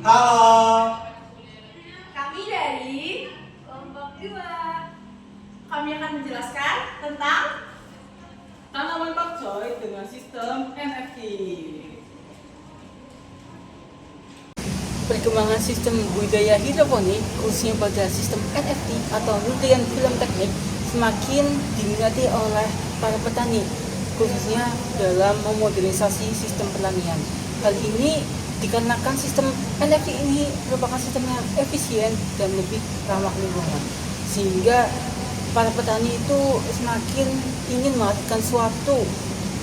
Halo. Kami dari kelompok 2. Kami akan menjelaskan tentang tanaman pakcoy dengan sistem NFT. Perkembangan sistem budidaya hidroponik, khususnya pada sistem NFT atau nutrien film teknik, semakin diminati oleh para petani, khususnya dalam memodernisasi sistem pertanian. Hal ini dikarenakan sistem NFT ini merupakan sistem yang efisien dan lebih ramah lingkungan, sehingga para petani itu semakin ingin menghasilkan suatu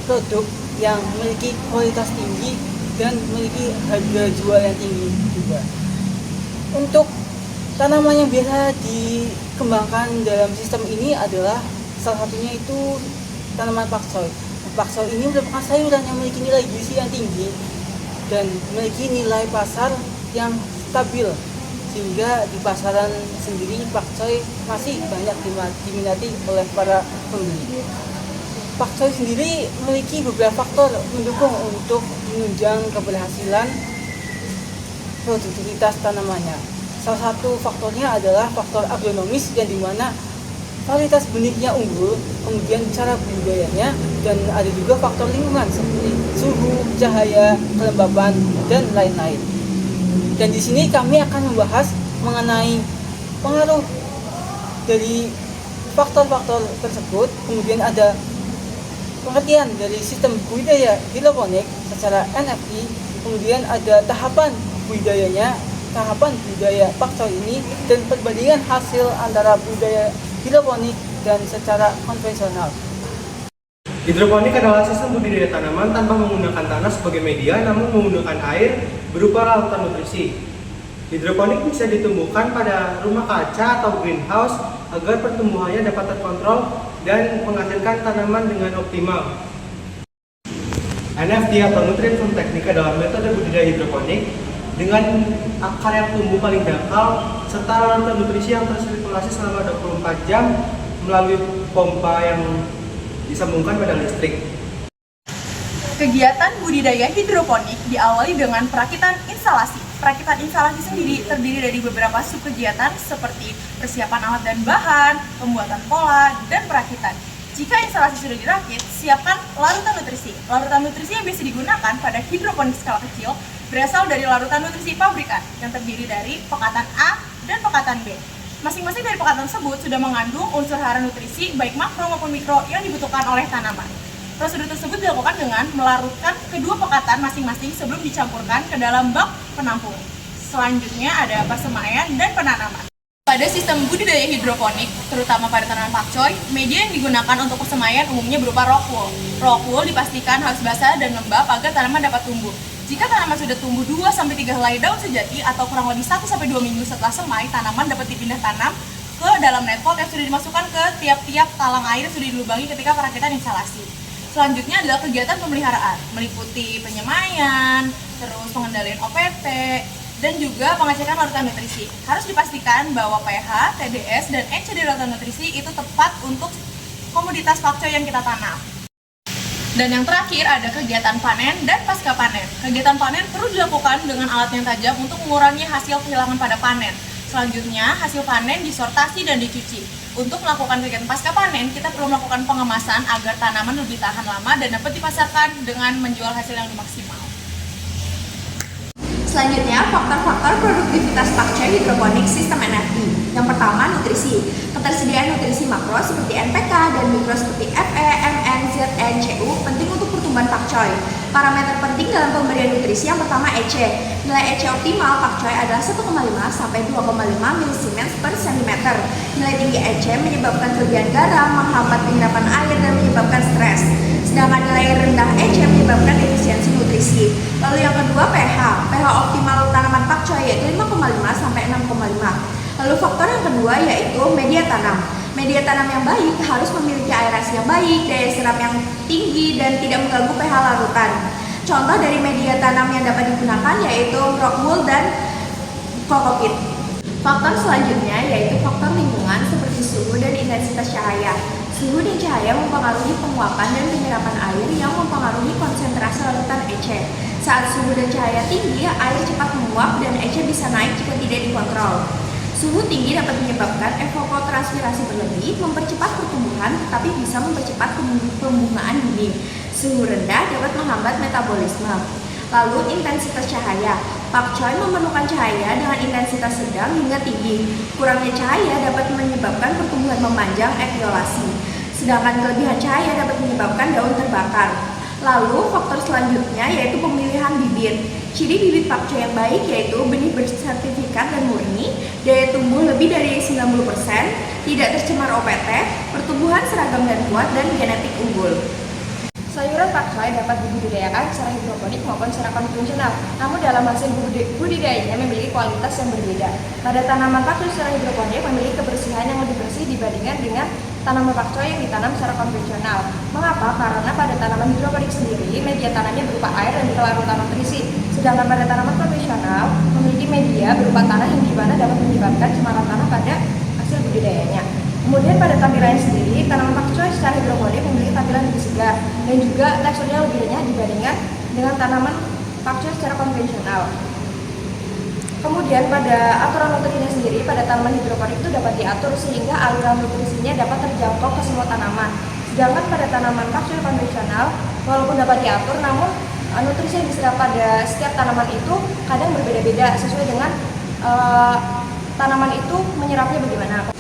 produk yang memiliki kualitas tinggi dan memiliki harga jual yang tinggi juga. Untuk tanaman yang biasa dikembangkan dalam sistem ini adalah salah satunya itu tanaman pakcoy. Pakcoy ini merupakan sayuran yang memiliki nilai gizi yang tinggi dan memiliki nilai pasar yang stabil, sehingga di pasaran sendiri pakcoy masih banyak diminati oleh para pembeli. Pakcoy sendiri memiliki beberapa faktor mendukung untuk menunjang keberhasilan produktivitas tanamannya. Salah satu faktornya adalah faktor agronomis, yang dimana varietas benihnya unggul, kemudian cara budidayanya, dan ada juga faktor lingkungan seperti suhu, cahaya, kelembaban, dan lain-lain. Dan di sini kami akan membahas mengenai pengaruh dari faktor-faktor tersebut, kemudian ada pengertian dari sistem budidaya hidroponik secara NFT, kemudian ada tahapan budidayanya, tahapan budidaya pakcoy ini, dan perbandingan hasil antara budidaya hidroponik dan secara konvensional. Hidroponik adalah sistem budidaya tanaman tanpa menggunakan tanah sebagai media, namun menggunakan air berupa larutan nutrisi. Hidroponik bisa ditumbuhkan pada rumah kaca atau greenhouse agar pertumbuhannya dapat terkontrol dan menghasilkan tanaman dengan optimal. NFT atau nutrient film teknik adalah metode budidaya hidroponik dengan akar yang tumbuh paling dangkal serta larutan nutrisi yang tersirkulasi selama 24 jam melalui pompa yang disambungkan pada listrik. kegiatan budidaya hidroponik diawali dengan perakitan instalasi. Perakitan instalasi sendiri terdiri dari beberapa subkegiatan seperti persiapan alat dan bahan, pembuatan pola, dan perakitan. Jika instalasi sudah dirakit, siapkan larutan nutrisi. Larutan nutrisi yang biasa digunakan pada hidroponik skala kecil berasal dari larutan nutrisi pabrikan yang terdiri dari pekatan A dan pekatan B. Masing-masing dari pekatan tersebut sudah mengandung unsur hara nutrisi baik makro maupun mikro yang dibutuhkan oleh tanaman. Prosedur tersebut dilakukan dengan melarutkan kedua pekatan masing-masing sebelum dicampurkan ke dalam bak penampung. Selanjutnya ada persemaian dan penanaman. Pada sistem budidaya hidroponik, terutama pada tanaman pakcoy, media yang digunakan untuk persemaian umumnya berupa rock wool. Rock wool dipastikan harus basah dan lembab agar tanaman dapat tumbuh. Jika tanaman sudah tumbuh 2-3 helai daun sejati atau kurang lebih 1-2 minggu setelah semai, tanaman dapat dipindah tanam ke dalam netpot yang sudah dimasukkan ke tiap-tiap talang air yang sudah dilubangi ketika perakitan instalasi. Selanjutnya adalah kegiatan pemeliharaan, meliputi penyemaian, terus pengendalian OPP, dan juga pengecekan larutan nutrisi. Harus dipastikan bahwa pH, TDS, dan EC dari larutan nutrisi itu tepat untuk komoditas pakcoy yang kita tanam. Dan yang terakhir ada kegiatan panen dan pasca panen. Kegiatan panen perlu dilakukan dengan alat yang tajam untuk mengurangi hasil kehilangan pada panen. Selanjutnya, hasil panen disortasi dan dicuci. Untuk melakukan kegiatan pasca panen, kita perlu melakukan pengemasan agar tanaman lebih tahan lama dan dapat dipasarkan dengan menjual hasil yang maksimal. Selanjutnya, faktor-faktor produktivitas pakcoy hidroponik sistem NFT. Yang pertama, nutrisi. Ketersediaan nutrisi makro seperti NPK dan mikro seperti Fe, Mn, Zn, Cu penting untuk pertumbuhan pakcoy. Parameter penting dalam pemberian nutrisi yang pertama EC. Nilai EC optimal pakcoy adalah 1,5 sampai 2,5 ml per cm. Nilai tinggi EC menyebabkan kelebihan garam, menghambat penyerapan air dan menyebabkan stres. Sedangkan nilai rendah EC menyebabkan efisiensi nutrisi. Lalu yang kedua pH. pH optimal tanaman pakcoy yaitu 5,5 sampai 6,5. Lalu faktor yang kedua yaitu media tanam. Media tanam yang baik harus memiliki aerasi yang baik, daya serap yang tinggi, dan tidak mengganggu pH larutan. Contoh dari media tanam yang dapat digunakan yaitu rock wool dan kokopit. Faktor selanjutnya yaitu faktor lingkungan seperti suhu dan intensitas cahaya. Suhu dan cahaya mempengaruhi penguapan dan penyerapan air yang mempengaruhi konsentrasi larutan EC. Saat suhu dan cahaya tinggi, air cepat menguap dan EC bisa naik jika tidak dikontrol. Suhu tinggi dapat menyebabkan evapotranspirasi berlebih, mempercepat pertumbuhan, tetapi bisa mempercepat pembungaan benih. Suhu rendah dapat menghambat metabolisme. Lalu intensitas cahaya. Pakcoy memerlukan cahaya dengan intensitas sedang hingga tinggi. Kurangnya cahaya dapat menyebabkan pertumbuhan memanjang etiolasi. Sedangkan kelebihan cahaya dapat menyebabkan daun terbakar. Lalu faktor selanjutnya yaitu pemilihan bibit. Ciri bibit pakcoy yang baik yaitu benih bersertifikat dan murni, daya tumbuh lebih dari 90%, tidak tercemar OPT, pertumbuhan seragam dan kuat, dan genetik unggul. Sayuran pakcoy dapat dibudidayakan secara hidroponik maupun secara konvensional, namun dalam hasil budidayanya memiliki kualitas yang berbeda. Pada tanaman pakcoy secara hidroponik memiliki kebersihan yang lebih bersih dibandingkan dengan tanaman pakcoy yang ditanam secara konvensional. Mengapa? Karena pada tanaman hidroponik sendiri, media tanamnya berupa air dan berlarut nutrisi. Sedangkan pada tanaman konvensional, memiliki media berupa tanah yang dimana dapat menyebabkan cemaran tanah pada hasil budidayanya. Kemudian pada tampilannya sendiri, tanaman pakcoy secara hidroponik memiliki tampilan lebih segar dan juga teksturnya lebih renyah dibandingkan dengan tanaman pakcoy secara konvensional. Kemudian pada aturan nutrisinya sendiri, pada tanaman hidroponik itu dapat diatur sehingga aliran nutrisinya dapat terjangkau ke semua tanaman. Sedangkan pada tanaman pakcoy konvensional, walaupun dapat diatur, namun nutrisi yang diserap pada setiap tanaman itu kadang berbeda-beda sesuai dengan tanaman itu menyerapnya bagaimana.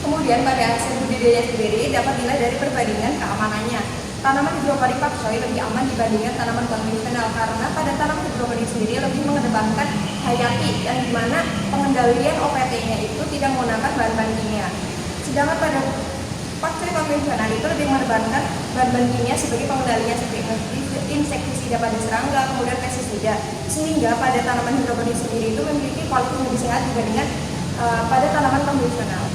Kemudian pada hasil budidaya sendiri dapat dilihat dari perbandingan keamanannya. Tanaman hidroponik pakcoy lebih aman dibandingkan tanaman konvensional karena pada tanaman hidroponik sendiri lebih mengedepankan hayati yang dimana pengendalian OPT-nya itu tidak menggunakan bahan-bahan kimia. Sedangkan pada pakcoy konvensional itu lebih mengedepankan bahan-bahan kimia sebagai pengendalinya seperti insektisida pada serangga, kemudian pestisida. Sehingga pada tanaman hidroponik sendiri itu memiliki kualitas lebih sehat dibandingkan pada tanaman konvensional.